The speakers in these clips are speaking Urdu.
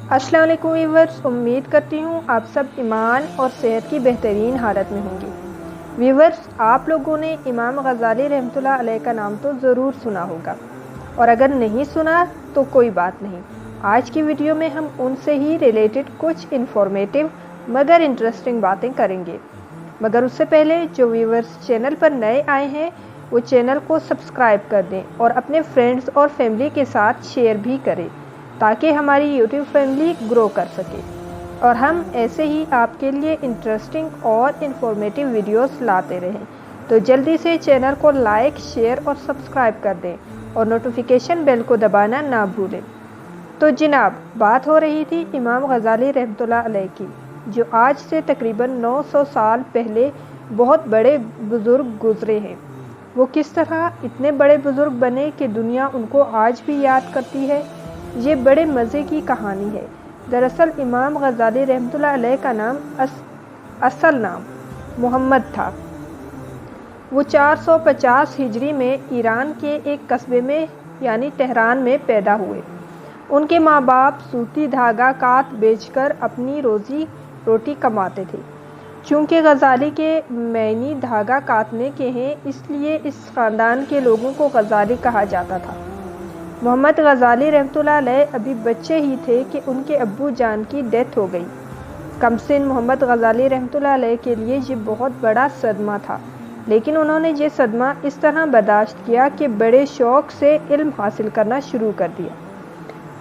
السلام علیکم ویورز، امید کرتی ہوں آپ سب ایمان اور صحت کی بہترین حالت میں ہوں گے۔ ویورز، آپ لوگوں نے امام غزالی رحمۃ اللہ علیہ کا نام تو ضرور سنا ہوگا، اور اگر نہیں سنا تو کوئی بات نہیں، آج کی ویڈیو میں ہم ان سے ہی ریلیٹڈ کچھ انفارمیٹیو مگر انٹرسٹنگ باتیں کریں گے۔ مگر اس سے پہلے جو ویورز چینل پر نئے آئے ہیں وہ چینل کو سبسکرائب کر دیں اور اپنے فرینڈز اور فیملی کے ساتھ شیئر بھی کریں تاکہ ہماری یوٹیوب فیملی گرو کر سکے اور ہم ایسے ہی آپ کے لیے انٹرسٹنگ اور انفارمیٹیو ویڈیوز لاتے رہیں۔ تو جلدی سے چینل کو لائک، شیئر اور سبسکرائب کر دیں اور نوٹیفیکیشن بیل کو دبانا نہ بھولیں۔ تو جناب، بات ہو رہی تھی امام غزالی رحمۃ اللہ علیہ کی، جو آج سے تقریباً 900 سال پہلے بہت بڑے بزرگ گزرے ہیں۔ وہ کس طرح اتنے بڑے بزرگ بنے کہ دنیا ان کو آج بھی یاد کرتی ہے، یہ بڑے مزے کی کہانی ہے۔ دراصل امام غزالی رحمۃ اللہ علیہ کا نام اصل نام محمد تھا۔ وہ 450 ہجری میں ایران کے ایک قصبے میں یعنی تہران میں پیدا ہوئے۔ ان کے ماں باپ سوتی دھاگا کات بیچ کر اپنی روزی روٹی کماتے تھے۔ چونکہ غزالی کے معنی دھاگا کاتنے کے ہیں، اس لیے اس خاندان کے لوگوں کو غزالی کہا جاتا تھا۔ محمد غزالی رحمۃ اللہ علیہ ابھی بچے ہی تھے کہ ان کے ابو جان کی ڈیتھ ہو گئی۔ کم سن محمد غزالی رحمۃ اللہ علیہ کے لیے یہ بہت بڑا صدمہ تھا، لیکن انہوں نے یہ صدمہ اس طرح برداشت کیا کہ بڑے شوق سے علم حاصل کرنا شروع کر دیا۔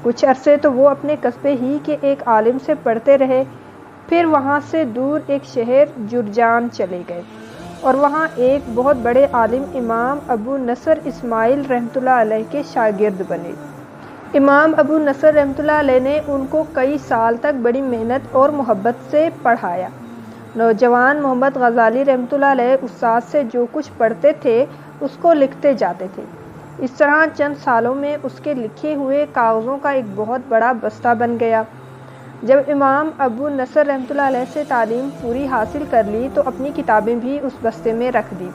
کچھ عرصے تو وہ اپنے قصبے ہی کے ایک عالم سے پڑھتے رہے، پھر وہاں سے دور ایک شہر جرجان چلے گئے اور وہاں ایک بہت بڑے عالم امام ابو نصر اسماعیل رحمۃ اللہ علیہ کے شاگرد بنے۔ امام ابو نصر رحمۃ اللہ علیہ نے ان کو کئی سال تک بڑی محنت اور محبت سے پڑھایا۔ نوجوان محمد غزالی رحمۃ اللہ علیہ استاد سے جو کچھ پڑھتے تھے اس کو لکھتے جاتے تھے۔ اس طرح چند سالوں میں اس کے لکھے ہوئے کاغذوں کا ایک بہت بڑا بستہ بن گیا۔ جب امام ابو نصر رحمۃ اللہ علیہ سے تعلیم پوری حاصل کر لی تو اپنی کتابیں بھی اس بستے میں رکھ دی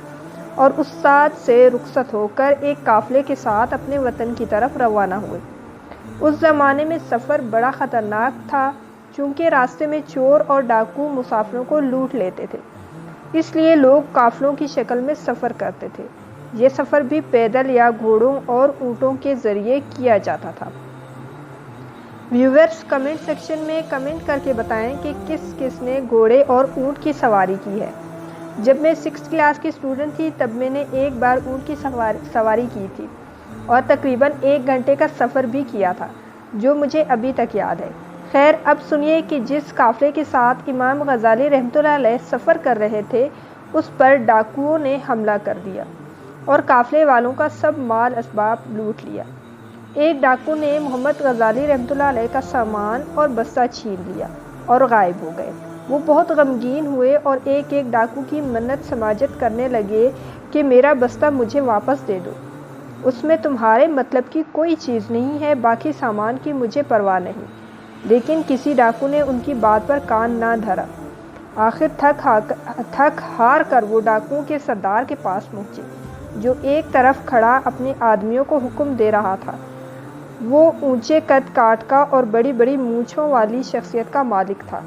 اور استاد سے رخصت ہو کر ایک قافلے کے ساتھ اپنے وطن کی طرف روانہ ہوئے۔ اس زمانے میں سفر بڑا خطرناک تھا، چونکہ راستے میں چور اور ڈاکو مسافروں کو لوٹ لیتے تھے، اس لیے لوگ قافلوں کی شکل میں سفر کرتے تھے۔ یہ سفر بھی پیدل یا گھوڑوں اور اونٹوں کے ذریعے کیا جاتا تھا۔ ویورز، کمنٹ سیکشن میں کمنٹ کر کے بتائیں کہ کس کس نے گھوڑے اور اونٹ کی سواری کی ہے۔ جب میں 6th کلاس کی اسٹوڈنٹ تھی تب میں نے ایک بار اونٹ کی سواری کی تھی اور تقریباً 1 گھنٹے کا سفر بھی کیا تھا، جو مجھے ابھی تک یاد ہے۔ خیر، اب سنیے کہ جس قافلے کے ساتھ امام غزالی رحمۃ اللہ علیہ سفر کر رہے تھے اس پر ڈاکوؤں نے حملہ کر دیا اور قافلے والوں کا سب مال اسباب لوٹ لیا۔ ایک ڈاکو نے محمد غزالی رحمۃ اللہ علیہ کا سامان اور بستہ چھین لیا اور غائب ہو گئے۔ وہ بہت غمگین ہوئے اور ایک ایک ڈاکو کی منت سماجت کرنے لگے کہ میرا بستہ مجھے واپس دے دو، اس میں تمہارے مطلب کی کوئی چیز نہیں ہے، باقی سامان کی مجھے پرواہ نہیں۔ لیکن کسی ڈاکو نے ان کی بات پر کان نہ دھرا۔ آخر تھک ہار کر وہ ڈاکوؤں کے سردار کے پاس پہنچے، جو ایک طرف کھڑا اپنے آدمیوں کو حکم دے رہا تھا۔ وہ اونچے قد کاٹ کا اور بڑی بڑی مونچھوں والی شخصیت کا مالک تھا،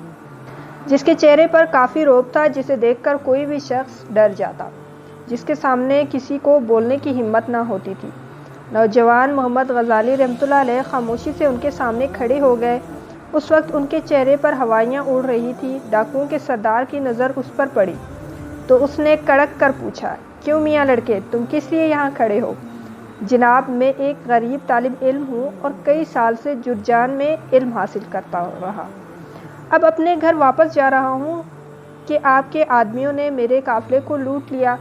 جس کے چہرے پر کافی رعب تھا، جسے دیکھ کر کوئی بھی شخص ڈر جاتا، جس کے سامنے کسی کو بولنے کی ہمت نہ ہوتی تھی۔ نوجوان محمد غزالی رحمۃ اللہ علیہ خاموشی سے ان کے سامنے کھڑے ہو گئے۔ اس وقت ان کے چہرے پر ہوائیاں اڑ رہی تھیں۔ ڈاکوؤں کے سردار کی نظر اس پر پڑی تو اس نے کڑک کر پوچھا، کیوں میاں لڑکے، تم کس لیے یہاں کھڑے ہو؟ جناب، میں ایک غریب طالب علم ہوں اور کئی سال سے جرجان میں علم حاصل کرتا رہا۔ اب اپنے گھر واپس جا رہا ہوں کہ آپ کے آدمیوں نے میرے قافلے کو لوٹ لیا۔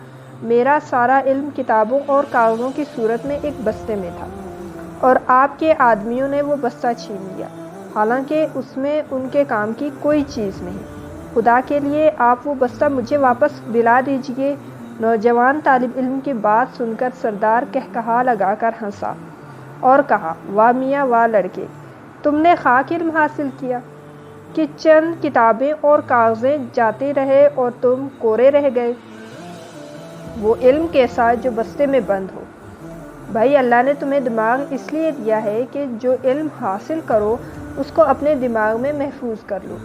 میرا سارا علم کتابوں اور کاغذوں کی صورت میں ایک بستے میں تھا اور آپ کے آدمیوں نے وہ بستہ چھین لیا، حالانکہ اس میں ان کے کام کی کوئی چیز نہیں۔ خدا کے لیے آپ وہ بستہ مجھے واپس دلا دیجیے۔ نوجوان طالب علم کی بات سن کر سردار قہقہا لگا کر ہنسا اور کہا، واہ میاں واہ لڑکے، تم نے خاک علم حاصل کیا کہ چند کتابیں اور کاغذیں جاتے رہے اور تم کورے رہ گئے۔ وہ علم کیسا جو بستے میں بند ہو؟ بھائی، اللہ نے تمہیں دماغ اس لیے دیا ہے کہ جو علم حاصل کرو اس کو اپنے دماغ میں محفوظ کر لوں۔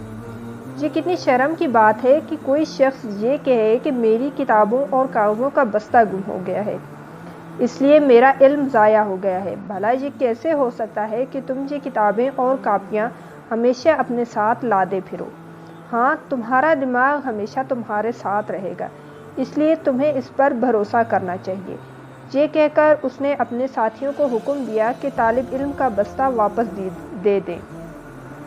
یہ کتنی شرم کی بات ہے کہ کوئی شخص یہ کہے کہ میری کتابوں اور کاغذوں کا بستہ گم ہو گیا ہے، اس لیے میرا علم ضائع ہو گیا ہے۔ بھلا یہ کیسے ہو سکتا ہے کہ تم یہ کتابیں اور کاپیاں ہمیشہ اپنے ساتھ لادے پھرو؟ ہاں، تمہارا دماغ ہمیشہ تمہارے ساتھ رہے گا، اس لیے تمہیں اس پر بھروسہ کرنا چاہیے۔ یہ کہہ کر اس نے اپنے ساتھیوں کو حکم دیا کہ طالب علم کا بستہ واپس دے دیں۔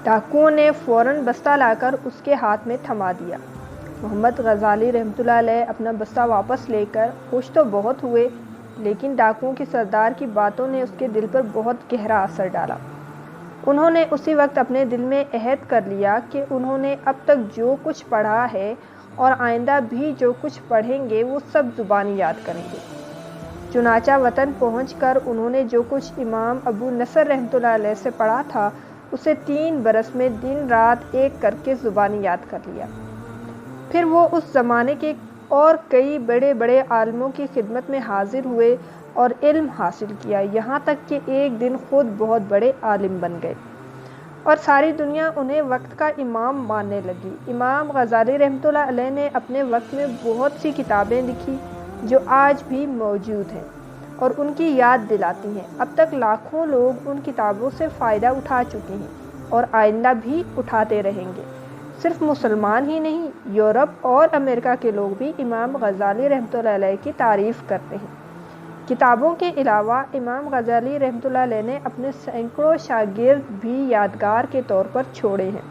ڈاکوؤں نے فوراً بستہ لا کر اس کے ہاتھ میں تھما دیا۔ محمد غزالی رحمۃ اللہ علیہ اپنا بستہ واپس لے کر خوش تو بہت ہوئے، لیکن ڈاکوؤں کی سردار کی باتوں نے اس کے دل پر بہت گہرا اثر ڈالا۔ انہوں نے اسی وقت اپنے دل میں عہد کر لیا کہ انہوں نے اب تک جو کچھ پڑھا ہے اور آئندہ بھی جو کچھ پڑھیں گے وہ سب زبانی یاد کریں گے۔ چنانچہ وطن پہنچ کر انہوں نے جو کچھ امام ابو نصر رحمۃ اللہ علیہ سے پڑھا تھا اسے 3 برس میں دن رات ایک کر کے زبانی یاد کر لیا۔ پھر وہ اس زمانے کے اور کئی بڑے بڑے عالموں کی خدمت میں حاضر ہوئے اور علم حاصل کیا، یہاں تک کہ ایک دن خود بہت بڑے عالم بن گئے اور ساری دنیا انہیں وقت کا امام ماننے لگی۔ امام غزالی رحمۃ اللہ علیہ نے اپنے وقت میں بہت سی کتابیں لکھی جو آج بھی موجود ہیں اور ان کی یاد دلاتی ہیں۔ اب تک لاکھوں لوگ ان کتابوں سے فائدہ اٹھا چکے ہیں اور آئندہ بھی اٹھاتے رہیں گے۔ صرف مسلمان ہی نہیں، یورپ اور امریکہ کے لوگ بھی امام غزالی رحمۃ اللہ علیہ کی تعریف کرتے ہیں۔ کتابوں کے علاوہ امام غزالی رحمۃ اللہ علیہ نے اپنے سینکڑوں شاگرد بھی یادگار کے طور پر چھوڑے ہیں۔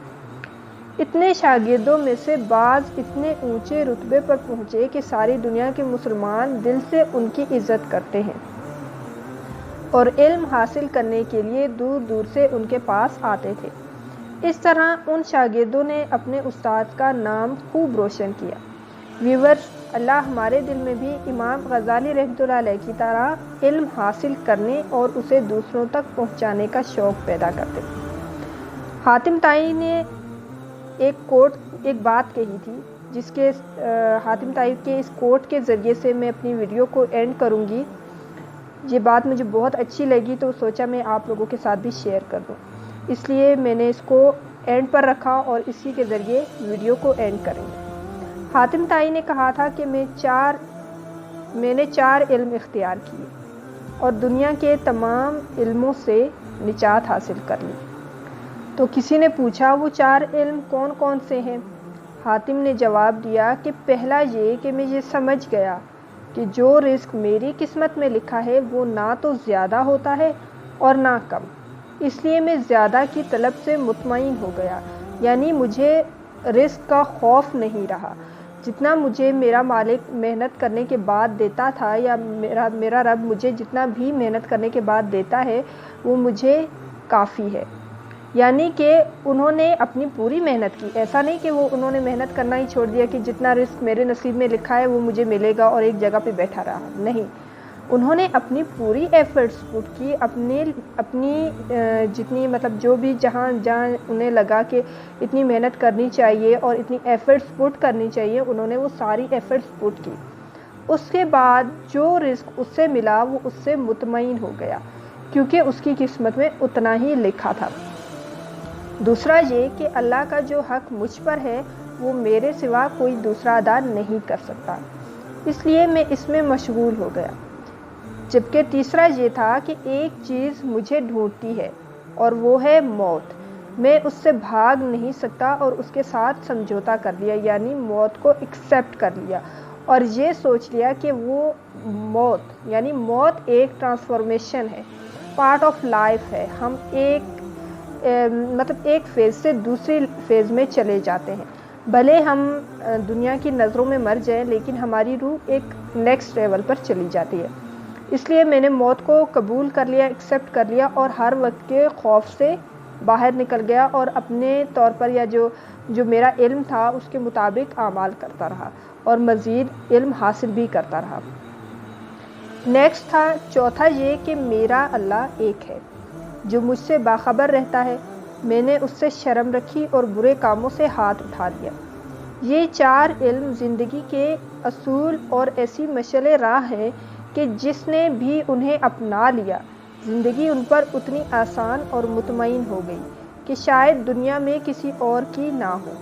اتنے شاگردوں میں سے بعض اتنے اونچے رتبے پر پہنچے کہ ساری دنیا کے مسلمان دل سے ان کی عزت کرتے ہیں اور علم حاصل کرنے کے لیے دور دور سے ان کے پاس آتے تھے۔ اس طرح ان شاگردوں نے اپنے استاد کا نام خوب روشن کیا۔ ویورز، اللہ ہمارے دل میں بھی امام غزالی رحمۃ اللہ علیہ کی طرح علم حاصل کرنے اور اسے دوسروں تک پہنچانے کا شوق پیدا کرتے۔ حاتم طائی نے ایک بات کہی تھی جس کے حاتم طائی کے اس کوٹ کے ذریعے سے میں اپنی ویڈیو کو اینڈ کروں گی۔ یہ بات مجھے بہت اچھی لگی تو سوچا میں آپ لوگوں کے ساتھ بھی شیئر کر دوں، اس لیے میں نے اس کو اینڈ پر رکھا اور اسی کے ذریعے ویڈیو کو اینڈ کریں گے۔ حاتم طائی نے کہا تھا کہ میں نے 4 علم اختیار کیے اور دنیا کے تمام علموں سے نجات حاصل کر لی۔ تو کسی نے پوچھا وہ 4 علم کون کون سے ہیں؟ حاتم نے جواب دیا کہ پہلا یہ کہ میں یہ سمجھ گیا کہ جو رزق میری قسمت میں لکھا ہے وہ نہ تو زیادہ ہوتا ہے اور نہ کم، اس لیے میں زیادہ کی طلب سے مطمئن ہو گیا، یعنی مجھے رزق کا خوف نہیں رہا۔ جتنا مجھے میرا مالک محنت کرنے کے بعد دیتا تھا یا میرا رب مجھے جتنا بھی محنت کرنے کے بعد دیتا ہے وہ مجھے کافی ہے۔ یعنی کہ انہوں نے اپنی پوری محنت کی، ایسا نہیں کہ وہ انہوں نے محنت کرنا ہی چھوڑ دیا کہ جتنا رزق میرے نصیب میں لکھا ہے وہ مجھے ملے گا اور ایک جگہ پہ بیٹھا رہا، نہیں، انہوں نے اپنی پوری ایفرٹس پٹ کی، اپنی جتنی جو بھی جہاں انہیں لگا کہ اتنی محنت کرنی چاہیے اور اتنی ایفرٹس پٹ کرنی چاہیے، انہوں نے وہ ساری ایفرٹس پٹ کی۔ اس کے بعد جو رزق اس سے ملا وہ اس سے مطمئن ہو گیا کیونکہ اس کی قسمت میں اتنا ہی لکھا تھا۔ دوسرا یہ کہ اللہ کا جو حق مجھ پر ہے وہ میرے سوا کوئی دوسرا ادا نہیں کر سکتا، اس لیے میں اس میں مشغول ہو گیا۔ جبکہ تیسرا یہ تھا کہ ایک چیز مجھے ڈھونڈتی ہے اور وہ ہے موت، میں اس سے بھاگ نہیں سکتا اور اس کے ساتھ سمجھوتا کر لیا، یعنی موت کو ایکسیپٹ کر لیا اور یہ سوچ لیا کہ وہ موت ایک ٹرانسفارمیشن ہے، پارٹ آف لائف ہے، ہم ایک فیز سے دوسری فیز میں چلے جاتے ہیں، بھلے ہم دنیا کی نظروں میں مر جائیں لیکن ہماری روح ایک نیکسٹ لیول پر چلی جاتی ہے۔ اس لیے میں نے موت کو قبول کر لیا، ایکسیپٹ کر لیا اور ہر وقت کے خوف سے باہر نکل گیا اور اپنے طور پر یا جو میرا علم تھا اس کے مطابق اعمال کرتا رہا اور مزید علم حاصل بھی کرتا رہا۔ نیکسٹ تھا چوتھا یہ کہ میرا اللہ ایک ہے جو مجھ سے باخبر رہتا ہے، میں نے اس سے شرم رکھی اور برے کاموں سے ہاتھ اٹھا دیا۔ یہ 4 علم زندگی کے اصول اور ایسی مشعل راہ ہیں کہ جس نے بھی انہیں اپنا لیا زندگی ان پر اتنی آسان اور مطمئن ہو گئی کہ شاید دنیا میں کسی اور کی نہ ہو۔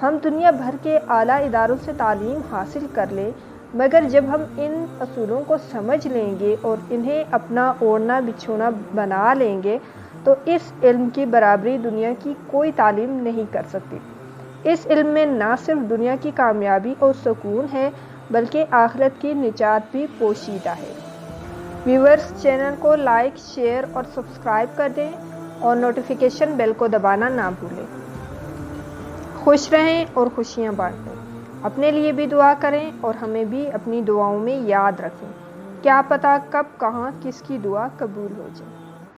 ہم دنیا بھر کے اعلیٰ اداروں سے تعلیم حاصل کر لیں، مگر جب ہم ان اصولوں کو سمجھ لیں گے اور انہیں اپنا اوڑھنا بچھونا بنا لیں گے تو اس علم کی برابری دنیا کی کوئی تعلیم نہیں کر سکتی۔ اس علم میں نہ صرف دنیا کی کامیابی اور سکون ہے بلکہ آخرت کی نجات بھی پوشیدہ ہے۔ ویورز، چینل کو لائک، شیئر اور سبسکرائب کر دیں اور نوٹیفیکیشن بیل کو دبانا نہ بھولیں۔ خوش رہیں اور خوشیاں بانٹیں۔ اپنے لیے بھی دعا کریں اور ہمیں بھی اپنی دعاؤں میں یاد رکھیں۔ کیا پتہ کب کہاں کس کی دعا قبول ہو جائے۔